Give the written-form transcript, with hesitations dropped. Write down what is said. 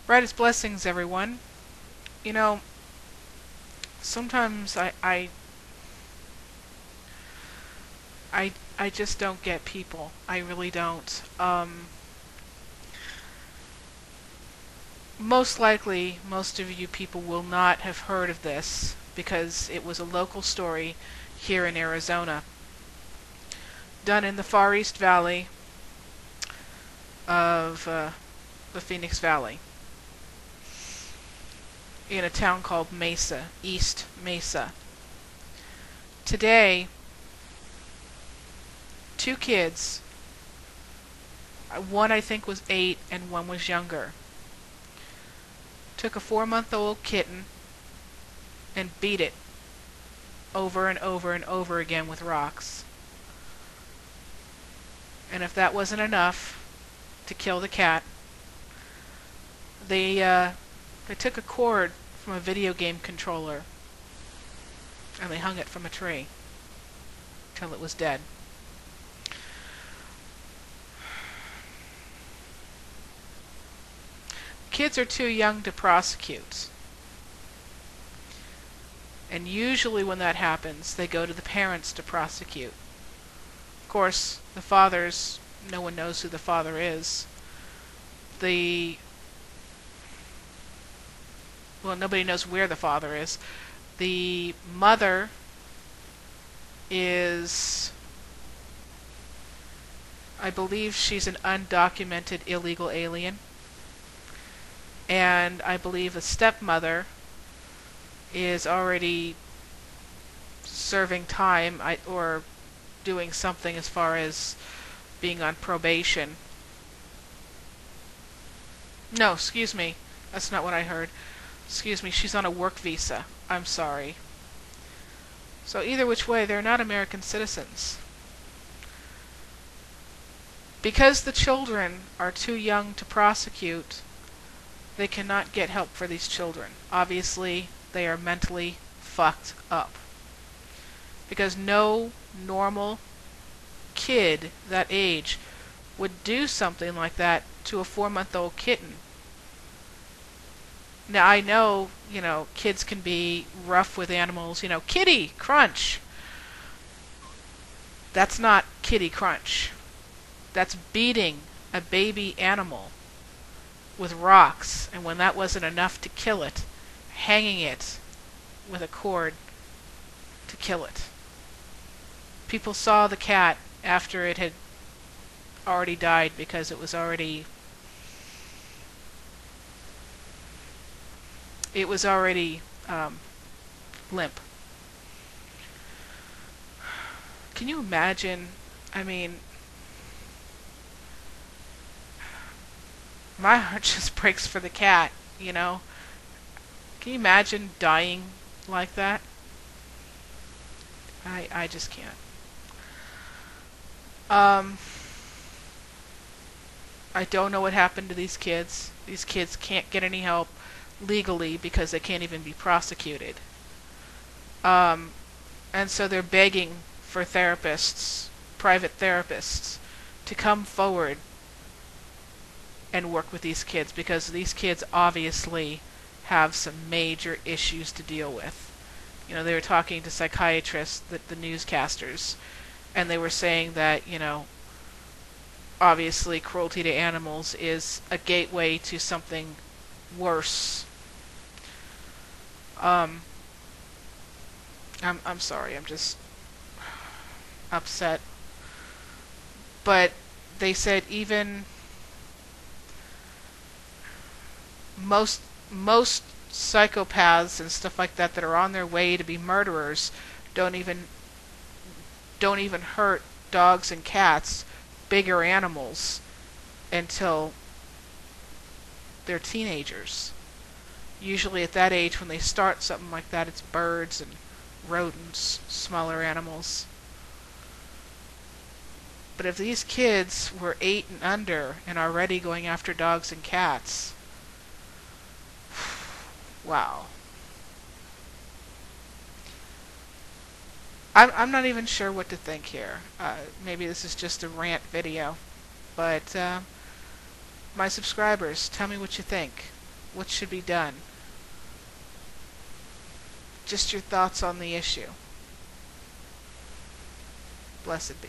Brightest blessings, everyone. You know, sometimes I, I just don't get people. I really don't. Most likely, most of you people will not have heard of this because it was a local story here in Arizona, done in the Far East Valley of the Phoenix Valley, in a town called Mesa, East Mesa. Today, two kids, one I think was 8 and one was younger, took a 4-month-old kitten and beat it over and over and over again with rocks. And if that wasn't enough to kill the cat, they took a cord from a video game controller and they hung it from a tree till it was dead. Kids are too young to prosecute. And usually when that happens, they go to the parents to prosecute. Of course, the fathers, no one knows who the father is. Well, nobody knows where the father is. The mother is, I believe she's an undocumented illegal alien. And I believe the stepmother is already serving time or doing something as far as being on probation. No, excuse me. That's not what I heard. Excuse me, she's on a work visa. I'm sorry. So either which way, they're not American citizens. Because the children are too young to prosecute, they cannot get help for these children. Obviously, they are mentally fucked up. Because no normal kid that age would do something like that to a 4-month-old kitten. Now, I know, kids can be rough with animals. Kitty, crunch. That's not kitty crunch. That's beating a baby animal with rocks, and when that wasn't enough to kill it, hanging it with a cord to kill it. People saw the cat after it had already died because it was already limp. Can you imagine? I mean, my heart just breaks for the cat, Can you imagine dying like that? I just can't. I don't know what happened to these kids. These kids can't get any help legally because they can't even be prosecuted. And so they're begging for therapists, private therapists, to come forward and work with these kids, because these kids obviously have some major issues to deal with. They were talking to psychiatrists, the newscasters, and they were saying that, obviously cruelty to animals is a gateway to something worse. I'm sorry, I'm just upset. But they said even most psychopaths and stuff like that are on their way to be murderers don't even hurt dogs and cats, bigger animals, until they're teenagers. Usually at that age, when they start something like that, it's birds and rodents, smaller animals. But if these kids were 8 and under and already going after dogs and cats, wow. I'm not even sure what to think here. Maybe this is just a rant video. But my subscribers, tell me what you think. What should be done? Just your thoughts on the issue. Blessed be.